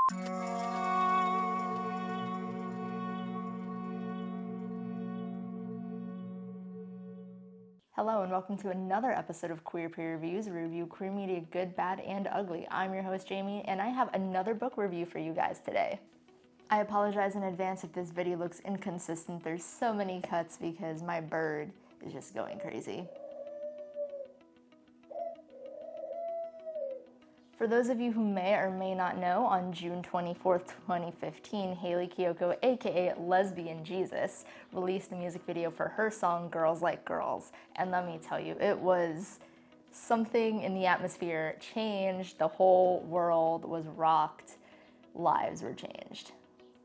Hello and welcome to another episode of Queer Peer Reviews, where we review queer media good, bad, and ugly. I'm your host, Jamie, and I have another book review for you guys today. I apologize in advance if this video looks inconsistent. There's so many cuts because my bird is just going crazy. For those of you who may or may not know, on June 24th, 2015, Hayley Kiyoko, aka Lesbian Jesus, released a music video for her song Girls Like Girls. And let me tell you, it was something in the atmosphere changed, the whole world was rocked, lives were changed.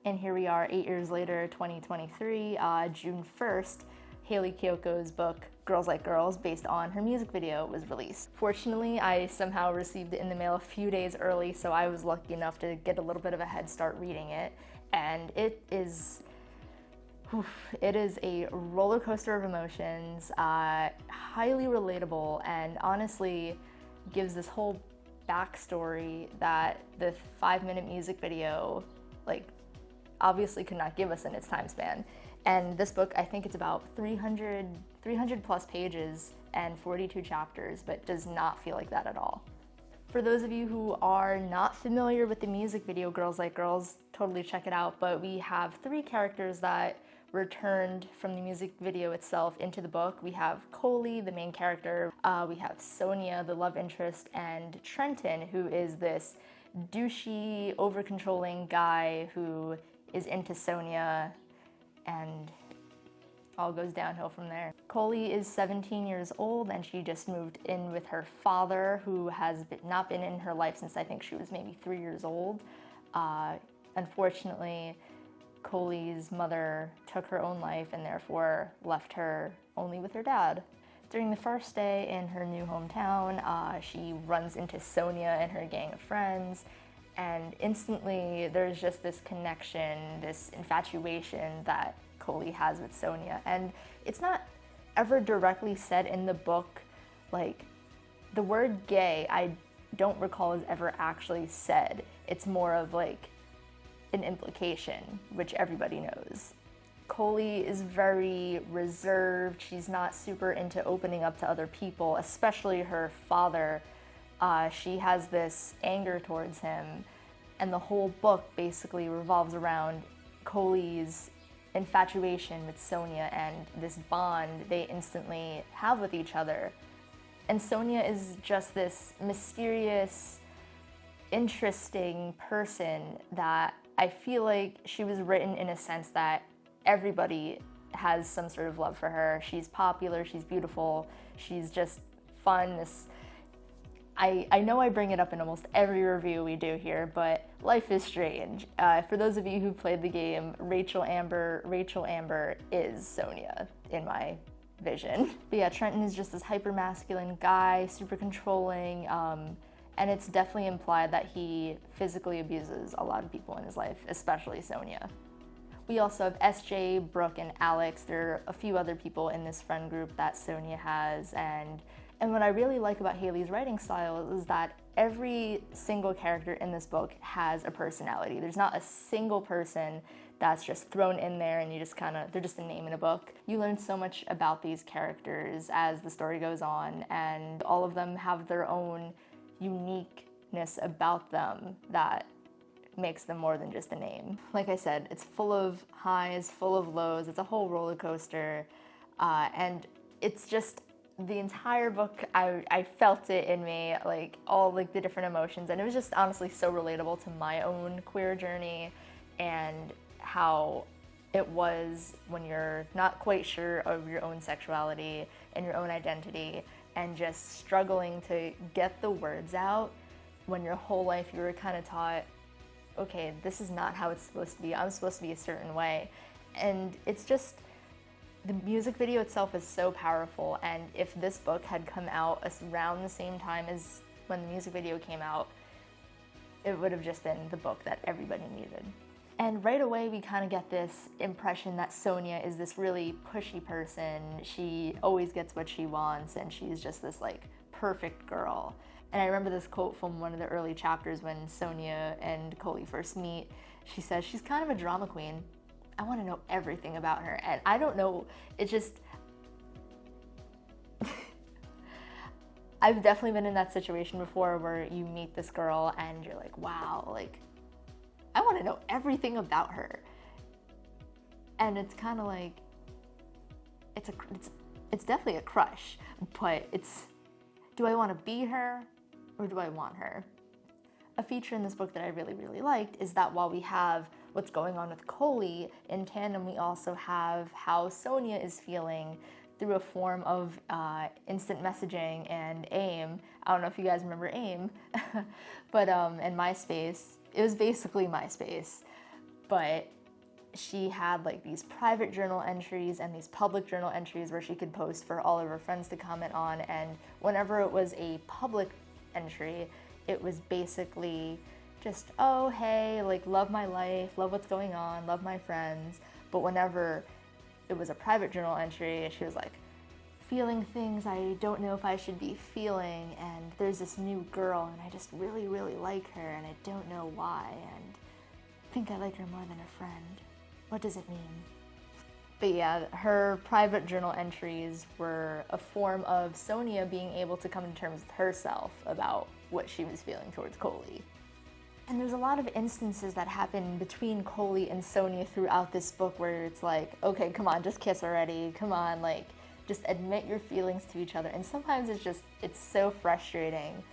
And here we are 8 years later, 2023, June 1st, Hayley Kiyoko's book, Girls Like Girls, based on her music video, was released. Fortunately, I somehow received it in the mail a few days early, so I was lucky enough to get a little bit of a head start reading it. And it is a roller coaster of emotions, highly relatable, and honestly gives this whole backstory that the 5-minute music video, obviously could not give us in its time span. And this book, I think it's about 300 plus pages and 42 chapters, but does not feel like that at all. For those of you who are not familiar with the music video Girls Like Girls, totally check it out, but we have 3 characters that returned from the music video itself into the book. We have Coley, the main character, we have Sonia, the love interest, and Trenton, who is this douchey, over-controlling guy who is into Sonia, and all goes downhill from there. Coley is 17 years old, and she just moved in with her father, who has not been in her life since I think she was maybe 3 years old. Unfortunately, Coley's mother took her own life and therefore left her only with her dad. During the first day in her new hometown, she runs into Sonia and her gang of friends, and instantly there's just this connection, this infatuation that Coley has with Sonia. And it's not ever directly said in the book, the word gay I don't recall is ever actually said. It's more of an implication, which everybody knows. Coley is very reserved. She's not super into opening up to other people, especially her father. She has this anger towards him, and the whole book basically revolves around Coley's infatuation with Sonia and this bond they instantly have with each other. And Sonia is just this mysterious, interesting person that I feel like she was written in a sense that everybody has some sort of love for her. She's popular, she's beautiful, she's just fun. I know I bring it up in almost every review we do here, but life is strange. For those of you who played the game, Rachel Amber is Sonia in my vision. But yeah, Trenton is just this hyper-masculine guy, super controlling, and it's definitely implied that he physically abuses a lot of people in his life, especially Sonia. We also have SJ, Brooke, and Alex. There are a few other people in this friend group that Sonia has, and what I really like about Hayley's writing style is that every single character in this book has a personality. There's not a single person that's just thrown in there and they're just a name in a book. You learn so much about these characters as the story goes on, and all of them have their own uniqueness about them that makes them more than just a name. Like I said, it's full of highs, full of lows. It's a whole roller coaster, and it's just the entire book. I felt it in me, all the different emotions, and it was just honestly so relatable to my own queer journey and how it was when you're not quite sure of your own sexuality and your own identity and just struggling to get the words out when your whole life you were kind of taught, okay, this is not how it's supposed to be. I'm supposed to be a certain way. And it's just, the music video itself is so powerful, and if this book had come out around the same time as when the music video came out, it would have just been the book that everybody needed. And right away we kind of get this impression that Sonia is this really pushy person. She always gets what she wants, and she's just this perfect girl. And I remember this quote from one of the early chapters when Sonia and Coley first meet. She says, she's kind of a drama queen. I want to know everything about her. And I don't know, it just... I've definitely been in that situation before where you meet this girl and you're like, wow, like, I want to know everything about her. And it's kind of like, it's definitely a crush, but it's, do I want to be her or do I want her? A feature in this book that I really, really liked is that while we have what's going on with Coley, in tandem we also have how Sonia is feeling through a form of instant messaging and AIM. I don't know if you guys remember AIM, but in MySpace, it was basically MySpace, but she had like these private journal entries and these public journal entries where she could post for all of her friends to comment on, and whenever it was a public entry, it was basically just, oh, hey, like, love my life, love what's going on, love my friends. But whenever it was a private journal entry, she was like, feeling things I don't know if I should be feeling, and there's this new girl, and I just really, really like her, and I don't know why, and I think I like her more than a friend. What does it mean? But yeah, her private journal entries were a form of Sonia being able to come to terms with herself about what she was feeling towards Coley. And there's a lot of instances that happen between Coley and Sonia throughout this book where it's like, okay, come on, just kiss already, come on, like, just admit your feelings to each other. And sometimes it's so frustrating.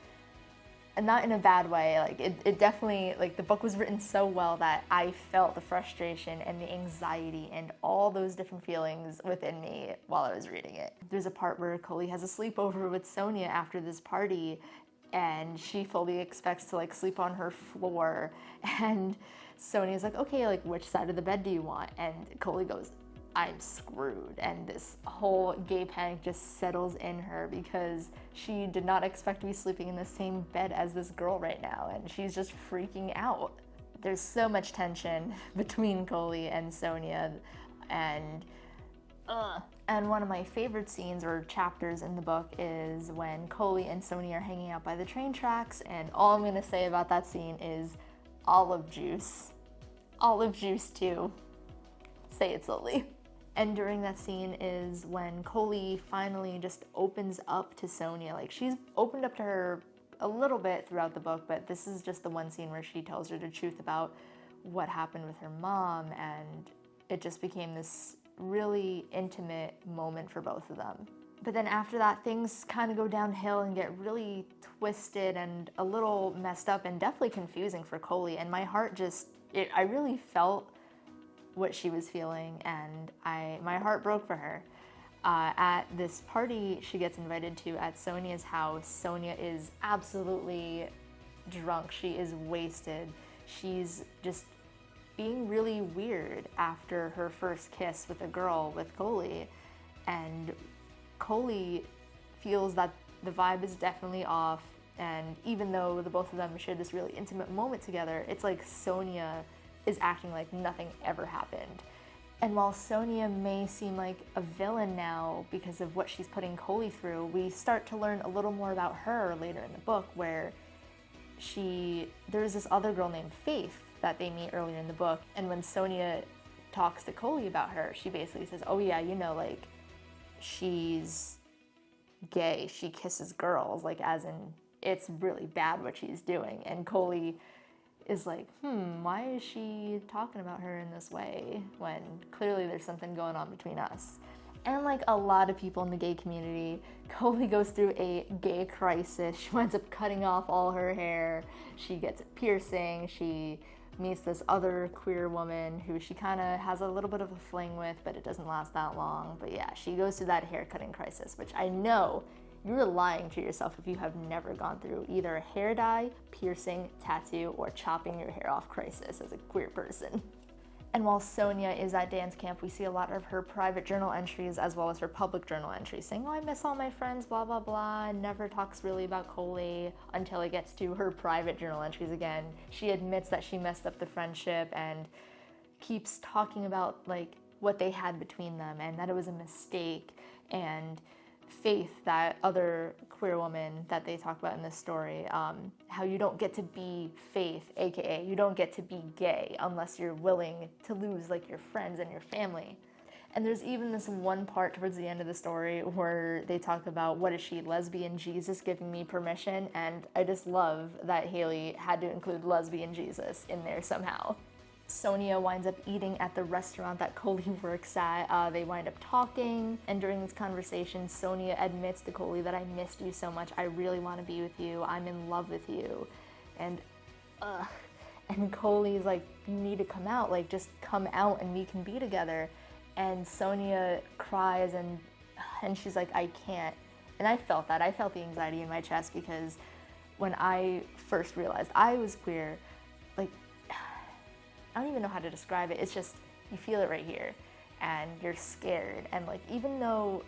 And not in a bad way, like, it definitely, like, the book was written so well that I felt the frustration and the anxiety and all those different feelings within me while I was reading it. There's a part where Coley has a sleepover with Sonia after this party, and she fully expects to like sleep on her floor, and Sonia's like, okay, like, which side of the bed do you want? And Coley goes, I'm screwed. And this whole gay panic just settles in her because she did not expect to be sleeping in the same bed as this girl right now, and she's just freaking out. There's so much tension between Coley and Sonia, and one of my favorite scenes or chapters in the book is when Coley and Sonia are hanging out by the train tracks, and all I'm gonna say about that scene is olive juice. Olive juice too. Say it slowly. And during that scene is when Coley finally just opens up to Sonia. Like, she's opened up to her a little bit throughout the book, but this is just the one scene where she tells her the truth about what happened with her mom, and it just became this really intimate moment for both of them. But then after that, things kind of go downhill and get really twisted and a little messed up and definitely confusing for Coley. And my heart I really felt what she was feeling, and my heart broke for her. At this party she gets invited to at Sonia's house, Sonia is absolutely drunk. She is wasted. She's just being really weird after her first kiss with a girl, with Coley, and Coley feels that the vibe is definitely off, and even though the both of them shared this really intimate moment together, it's like Sonia is acting like nothing ever happened. And while Sonia may seem like a villain now because of what she's putting Coley through, we start to learn a little more about her later in the book, where there's this other girl named Faith that they meet earlier in the book, and when Sonia talks to Coley about her, she basically says, oh yeah, you know, like, she's gay, she kisses girls, like, as in, it's really bad what she's doing. And Coley is like, why is she talking about her in this way when clearly there's something going on between us? And like a lot of people in the gay community, Coley goes through a gay crisis. She winds up cutting off all her hair. She gets a piercing. She meets this other queer woman who she kind of has a little bit of a fling with, but it doesn't last that long. But yeah, she goes through that hair cutting crisis, which I know you're lying to yourself if you have never gone through either a hair dye, piercing, tattoo, or chopping your hair off crisis as a queer person. And while Sonia is at dance camp, we see a lot of her private journal entries as well as her public journal entries saying, oh, I miss all my friends, blah, blah, blah, and never talks really about Coley until it gets to her private journal entries again. She admits that she messed up the friendship and keeps talking about like what they had between them and that it was a mistake. And Faith, that other queer woman that they talk about in this story, how you don't get to be Faith, aka you don't get to be gay unless you're willing to lose like your friends and your family. And there's even this one part towards the end of the story where they talk about, what is she, lesbian Jesus giving me permission? And I just love that Hayley had to include lesbian Jesus in there somehow. Sonia winds up eating at the restaurant that Coley works at. They wind up talking, and during this conversation, Sonia admits to Coley that I missed you so much. I really want to be with you. I'm in love with you. And Coley's like, you need to come out. Like, just come out and we can be together. And Sonia cries and she's like, I can't. And I felt that. I felt the anxiety in my chest, because when I first realized I was queer, like, I don't even know how to describe it. It's just, you feel it right here and you're scared. And like, even though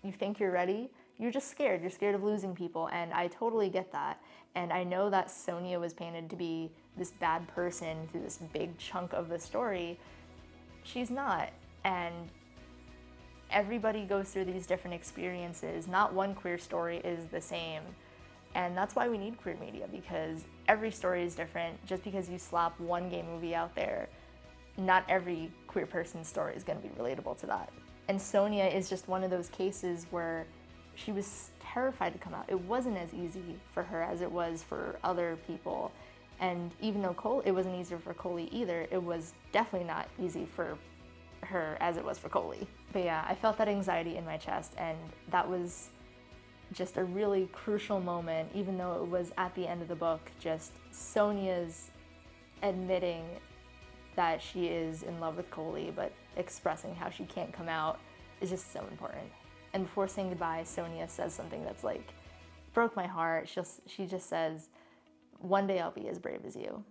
you think you're ready, you're just scared. You're scared of losing people. And I totally get that. And I know that Sonia was painted to be this bad person through this big chunk of the story. She's not. And everybody goes through these different experiences. Not one queer story is the same. And that's why we need queer media, because every story is different. Just because you slap one gay movie out there, not every queer person's story is going to be relatable to that. And Sonia is just one of those cases where she was terrified to come out. It wasn't as easy for her as it was for other people. And even though it wasn't easier for Coley either, it was definitely not easy for her as it was for Coley. But yeah, I felt that anxiety in my chest, and that was just a really crucial moment, even though it was at the end of the book. Just Sonia's admitting that she is in love with Coley, but expressing how she can't come out is just so important. And before saying goodbye, Sonia says something that's like, broke my heart. She just says, one day I'll be as brave as you.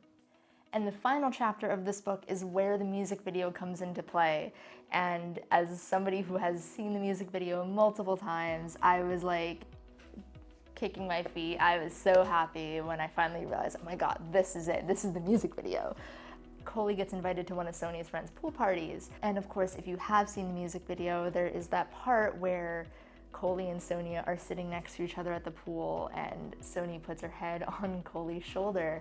And the final chapter of this book is where the music video comes into play. And as somebody who has seen the music video multiple times, I was like kicking my feet. I was so happy when I finally realized, oh my God, this is it. This is the music video. Coley gets invited to one of Sonia's friends' pool parties. And of course, if you have seen the music video, there is that part where Coley and Sonia are sitting next to each other at the pool, and Sonia puts her head on Coley's shoulder.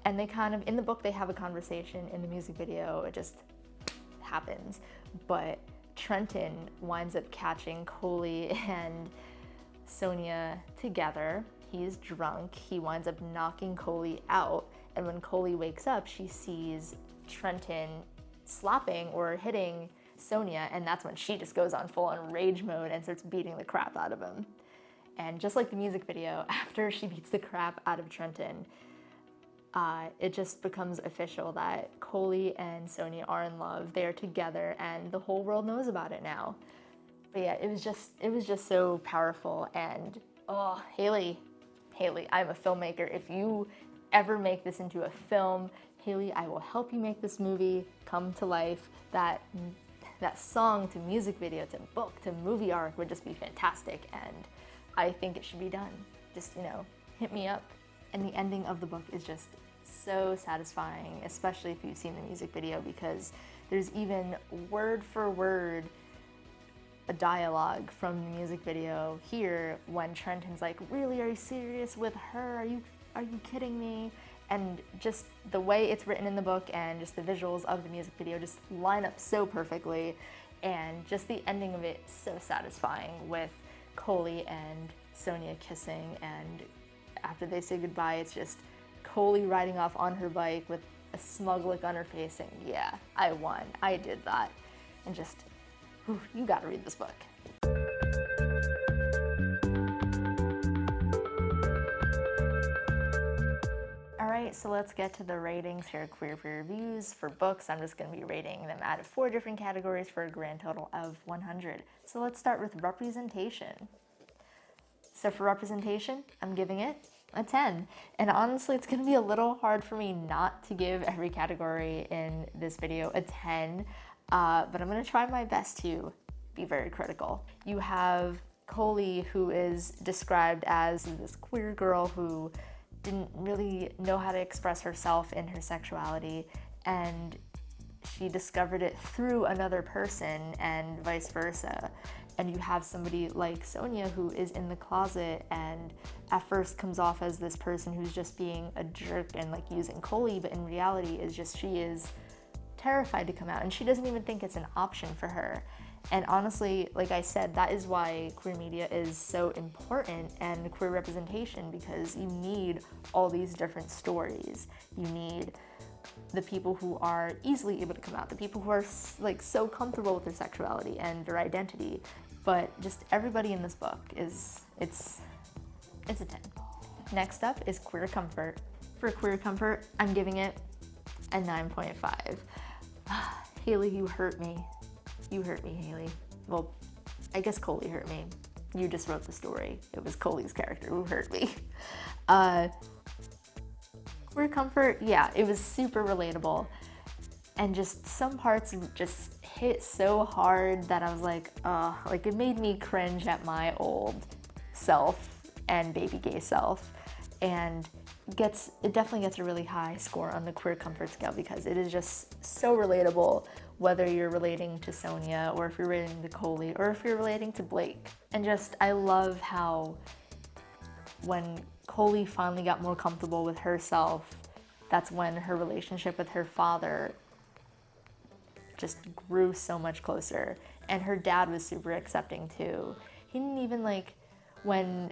And they kind of, in the book, they have a conversation. In the music video, it just happens. But Trenton winds up catching Coley and Sonia together. He's drunk. He winds up knocking Coley out. And when Coley wakes up, she sees Trenton slapping or hitting Sonia. And that's when she just goes on full-on rage mode and starts beating the crap out of him. And just like the music video, after she beats the crap out of Trenton, it just becomes official that Coley and Sonia are in love. They're together, and the whole world knows about it now. But yeah, it was just so powerful. And oh, Hayley, I'm a filmmaker. If you ever make this into a film, Hayley, I will help you make this movie come to life. That song to music video to book to movie arc would just be fantastic, and I think it should be done. Just, hit me up. And the ending of the book is just so satisfying, especially if you've seen the music video, because there's even word for word a dialogue from the music video here when Trenton's like, really, are you serious with her? Are you kidding me? And just the way it's written in the book and just the visuals of the music video just line up so perfectly, and just the ending of it so satisfying with Coley and Sonia kissing, and after they say goodbye, it's just Coley riding off on her bike with a smug look on her face saying, yeah, I won, I did that. And just, you gotta read this book. Alright, so let's get to the ratings here. Queer reviews for books. I'm just gonna be rating them out of 4 different categories for a grand total of 100. So let's start with representation. So for representation, I'm giving it a 10. And honestly, it's gonna be a little hard for me not to give every category in this video a 10, but I'm gonna try my best to be very critical. You have Coley, who is described as this queer girl who didn't really know how to express herself in her sexuality, and she discovered it through another person and vice versa. and you have somebody like Sonia who is in the closet and at first comes off as this person who's just being a jerk and like using Coley, but in reality is just, she is terrified to come out and she doesn't even think it's an option for her. And honestly, like I said, that is why queer media is so important and queer representation, because you need all these different stories. You need the people who are easily able to come out, the people who are like so comfortable with their sexuality and their identity, but just everybody in this book is, it's a 10. Next up is queer comfort. For queer comfort, I'm giving it a 9.5. Hayley, you hurt me. You hurt me, Hayley. Well, I guess Coley hurt me. You just wrote the story. It was Coley's character who hurt me. Queer comfort, yeah, it was super relatable. And just some parts just hit so hard that I was like it made me cringe at my old self and baby gay self. And it definitely gets a really high score on the queer comfort scale because it is just so relatable, whether you're relating to Sonia or if you're relating to Coley or if you're relating to Blake. And just, I love how when Coley finally got more comfortable with herself, that's when her relationship with her father just grew so much closer. And her dad was super accepting too. He didn't even like, when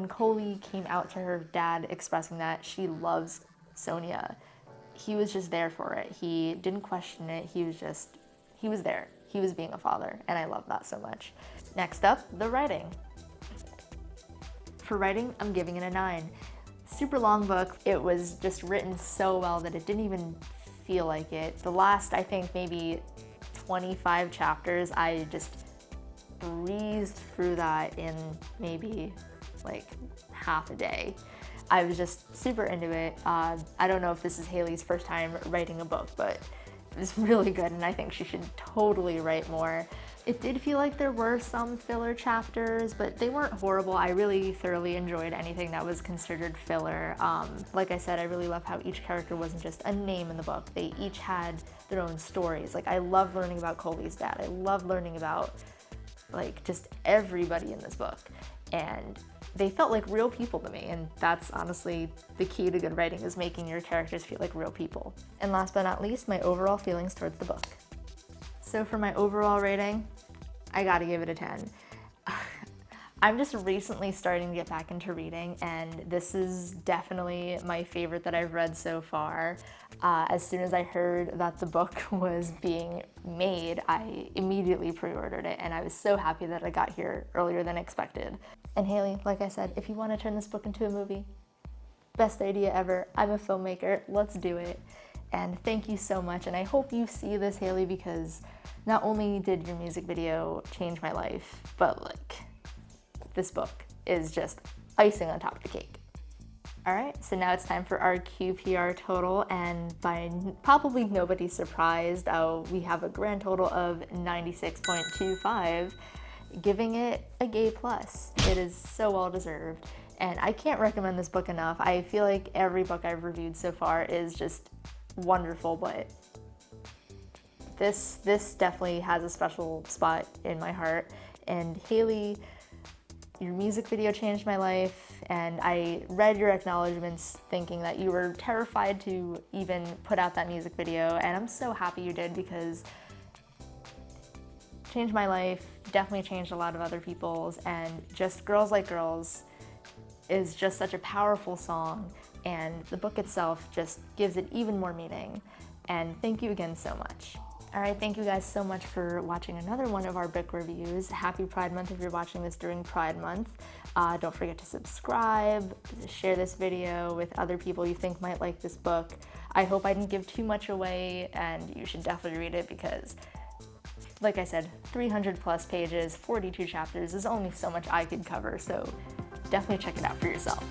Coley came out to her dad expressing that she loves Sonia, he was just there for it. He didn't question it. He was there. He was being a father, and I love that so much. Next up, the writing. For writing, I'm giving it a 9. Super long book. It was just written so well that it didn't even feel like it. The last, I think, maybe 25 chapters, I just breezed through that in maybe like half a day. I was just super into it. I don't know if this is Hayley's first time writing a book, but it was really good and I think she should totally write more. It did feel like there were some filler chapters, but they weren't horrible. I really thoroughly enjoyed anything that was considered filler. Like I said, I really love how each character wasn't just a name in the book. They each had their own stories. Like I love learning about Coley's dad. I love learning about like just everybody in this book. And they felt like real people to me, and that's honestly the key to good writing, is making your characters feel like real people. And last but not least, my overall feelings towards the book. So for my overall rating, I gotta give it a 10. I'm just recently starting to get back into reading, and this is definitely my favorite that I've read so far. As soon as I heard that the book was being made, I immediately pre-ordered it, and I was so happy that I got here earlier than expected. And Hayley, like I said, if you want to turn this book into a movie, best idea ever. I'm a filmmaker, let's do it. And thank you so much, and I hope you see this, Hayley, because not only did your music video change my life, but like, this book is just icing on top of the cake. All right, so now it's time for our QPR total, and by probably nobody's surprised, we have a grand total of 96.25, giving it a gay plus. It is so well deserved, and I can't recommend this book enough. I feel like every book I've reviewed so far is just wonderful, but this definitely has a special spot in my heart. And Hayley, your music video changed my life, and I read your acknowledgements thinking that you were terrified to even put out that music video, and I'm so happy you did, because it changed my life, definitely changed a lot of other people's, and just Girls Like Girls is just such a powerful song, and the book itself just gives it even more meaning. And thank you again so much. All right, thank you guys so much for watching another one of our book reviews. Happy Pride Month if you're watching this during Pride Month. Don't forget to subscribe, share this video with other people you think might like this book. I hope I didn't give too much away, and you should definitely read it because, like I said, 300 plus pages, 42 chapters, is only so much I could cover, so definitely check it out for yourself.